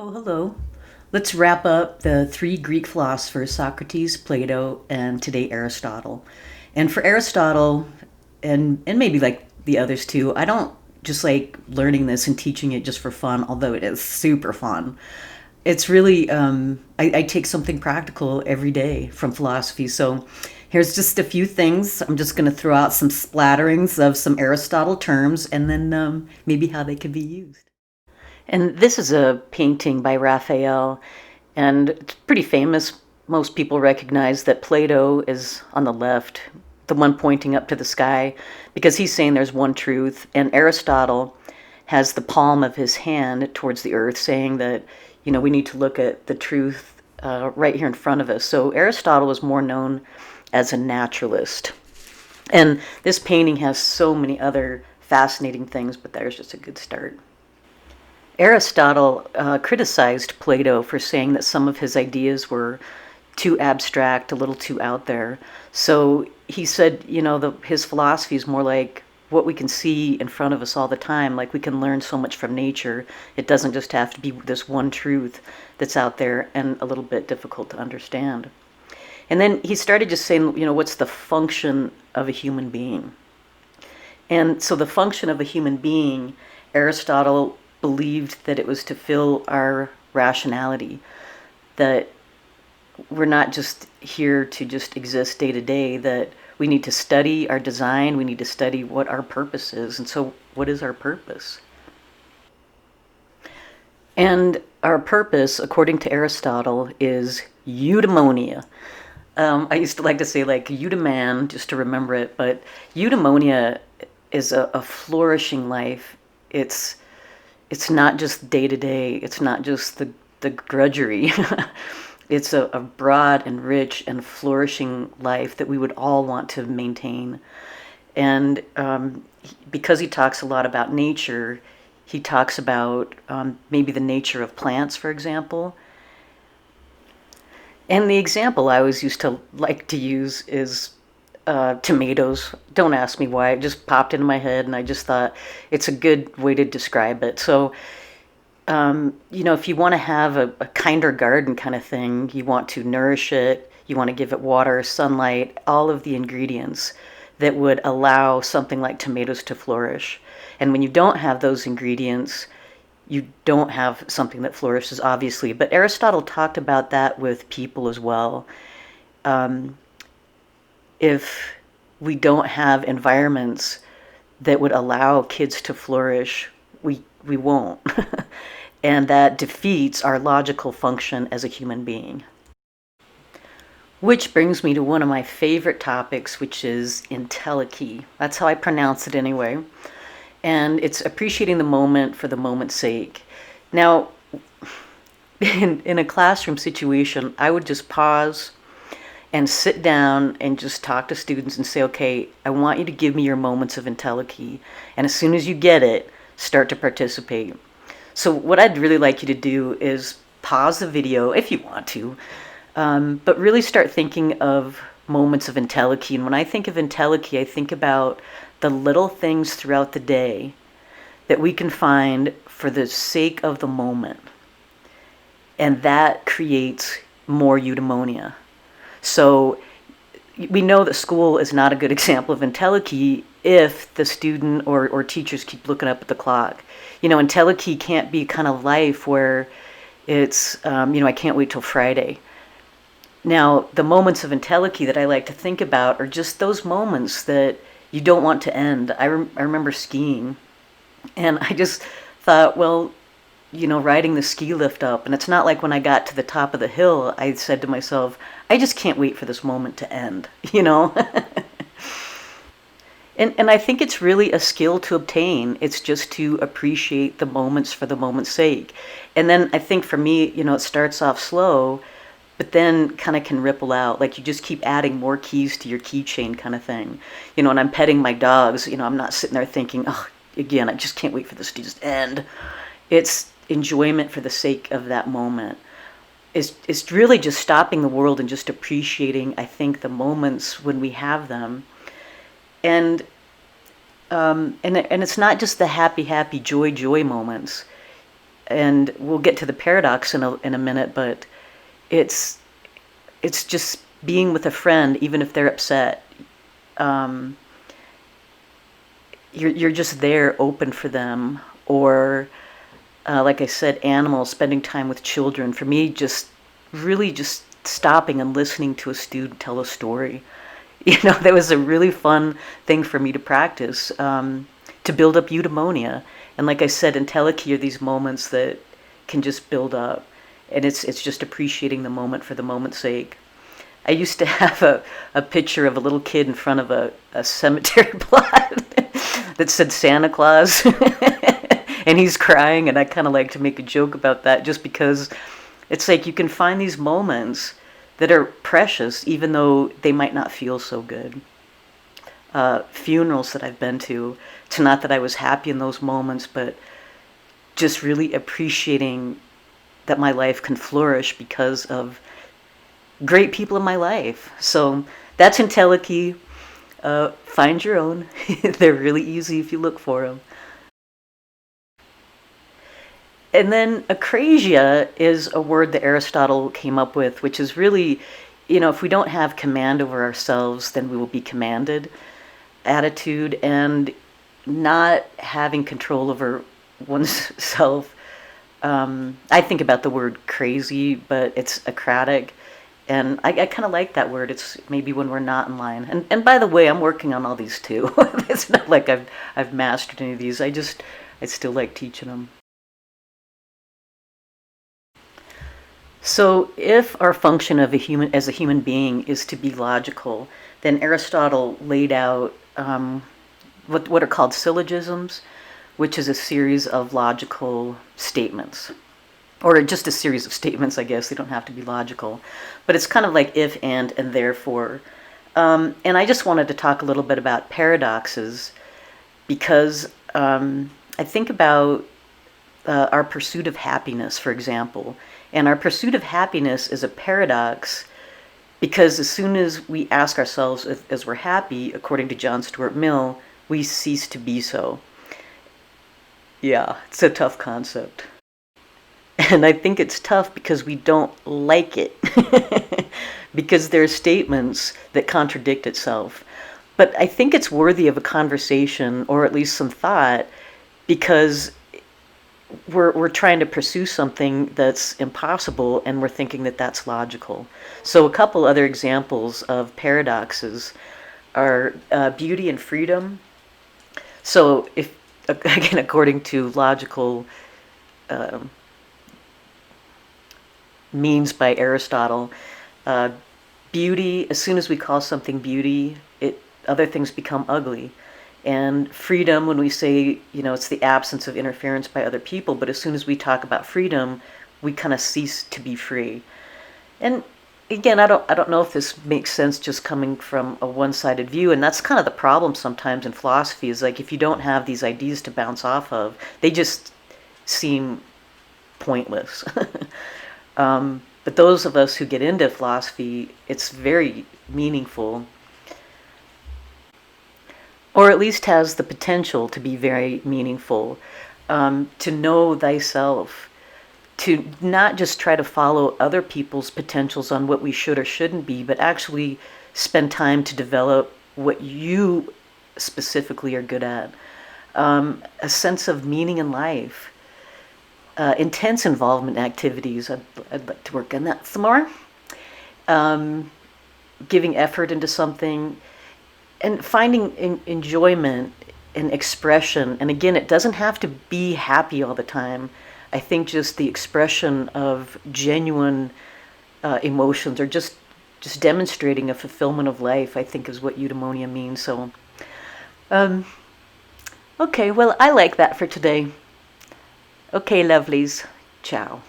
Oh, hello. Let's wrap up the three Greek philosophers Socrates, Plato, and today Aristotle. And for Aristotle, and maybe like the others too, I don't just like learning this and teaching it just for fun, although it is super fun. It's really, I take something practical every day from philosophy. So here's just a few things. I'm just going to throw out some splatterings of some Aristotle terms and then maybe how they can be used. And this is a painting by Raphael, and it's pretty famous. Most people recognize that Plato is on the left, the one pointing up to the sky, because he's saying there's one truth, and Aristotle has the palm of his hand towards the earth, saying that, we need to look at the truth right here in front of us. So Aristotle was more known as a naturalist. And this painting has so many other fascinating things, but there's just a good start. Aristotle criticized Plato for saying that some of his ideas were too abstract, a little too out there. So he said, his philosophy is more like what we can see in front of us all the time. Like we can learn so much from nature. It doesn't just have to be this one truth that's out there and a little bit difficult to understand. And then he started just saying, what's the function of a human being? And so the function of a human being, Aristotle believed that it was to fill our rationality, that we're not just here to just exist day to day, that we need to study our design, we need to study what our purpose is. And so what is our purpose? And our purpose, according to Aristotle, is eudaimonia. I used to like to say like eudaimon, just to remember it, but eudaimonia is a flourishing life. It's not just day to day. It's not just the drudgery. It's a broad and rich and flourishing life that we would all want to maintain. And because he talks a lot about nature, he talks about maybe the nature of plants, for example. And the example I always used to like to use is tomatoes. Don't ask me why. It just popped into my head, and I just thought it's a good way to describe it. So, if you want to have a kinder garden kind of thing, you want to nourish it, you want to give it water, sunlight, all of the ingredients that would allow something like tomatoes to flourish. And when you don't have those ingredients, you don't have something that flourishes, obviously. But Aristotle talked about that with people as well. If we don't have environments that would allow kids to flourish, we won't. And that defeats our logical function as a human being. Which brings me to one of my favorite topics, which is entelechy. That's how I pronounce it anyway. And it's appreciating the moment for the moment's sake. Now, in a classroom situation, I would just pause and sit down and just talk to students and say, okay, I want you to give me your moments of entelechy. And as soon as you get it, start to participate. So what I'd really like you to do is pause the video if you want to, but really start thinking of moments of entelechy. And when I think of entelechy, I think about the little things throughout the day that we can find for the sake of the moment. And that creates more eudaimonia. So we know that school is not a good example of entelechy if the student or teachers keep looking up at the clock. Entelechy can't be kind of life where it's, I can't wait till Friday. Now, the moments of entelechy that I like to think about are just those moments that you don't want to end. I remember skiing, and I just thought, well, riding the ski lift up, and it's not like when I got to the top of the hill, I said to myself, I just can't wait for this moment to end, And I think it's really a skill to obtain. It's just to appreciate the moments for the moment's sake. And then I think for me, it starts off slow, but then kind of can ripple out. Like you just keep adding more keys to your keychain kind of thing. When I'm petting my dogs, I'm not sitting there thinking, oh, again, I just can't wait for this to just end. It's enjoyment for the sake of that moment. It's really just stopping the world and just appreciating, I think, the moments when we have them. And it's not just the happy, joy moments. And we'll get to the paradox in a minute, but it's just being with a friend, even if they're upset. Um, you're just there, open for them. Or, like I said, animals, spending time with children. For me, just really just stopping and listening to a student tell a story. That was a really fun thing for me to practice, to build up eudaimonia. And like I said, entelechy are these moments that can just build up. And it's just appreciating the moment for the moment's sake. I used to have a picture of a little kid in front of a cemetery plot that said Santa Claus. And he's crying, and I kind of like to make a joke about that, just because it's like you can find these moments that are precious, even though they might not feel so good. Funerals that I've been to, it's not that I was happy in those moments, but just really appreciating that my life can flourish because of great people in my life. So that's entelechy. Find your own. They're really easy if you look for them. And then acrasia is a word that Aristotle came up with, which is really, if we don't have command over ourselves, then we will be commanded attitude, and not having control over oneself. I think about the word crazy, but it's acratic. And I kind of like that word. It's maybe when we're not in line. And by the way, I'm working on all these too. It's not like I've mastered any of these. I still like teaching them. So if our function as a human being is to be logical, then Aristotle laid out what are called syllogisms, which is a series of logical statements. Or just a series of statements, I guess. They don't have to be logical. But it's kind of like if, and therefore. And I just wanted to talk a little bit about paradoxes, because I think about our pursuit of happiness, for example. And our pursuit of happiness is a paradox, because as soon as we ask ourselves if we're happy, according to John Stuart Mill, we cease to be so. Yeah, it's a tough concept. And I think it's tough because we don't like it. Because there are statements that contradict itself. But I think it's worthy of a conversation, or at least some thought, because we're trying to pursue something that's impossible, and we're thinking that that's logical. So a couple other examples of paradoxes are beauty and freedom. So if, again, according to logical means by Aristotle, beauty, as soon as we call something beauty, other things become ugly. And freedom, when we say, it's the absence of interference by other people, but as soon as we talk about freedom, we kind of cease to be free. And again, I don't know if this makes sense just coming from a one-sided view, and that's kind of the problem sometimes in philosophy, is like if you don't have these ideas to bounce off of, they just seem pointless. But those of us who get into philosophy, it's very meaningful, or at least has the potential to be very meaningful, to know thyself, to not just try to follow other people's potentials on what we should or shouldn't be, but actually spend time to develop what you specifically are good at. A sense of meaning in life. Intense involvement in activities. I'd like to work on that some more. Giving effort into something, and finding enjoyment and expression. And again, it doesn't have to be happy all the time. I think just the expression of genuine emotions, or just demonstrating a fulfillment of life, I think is what eudaimonia means. So, okay, well, I like that for today. Okay, lovelies. Ciao.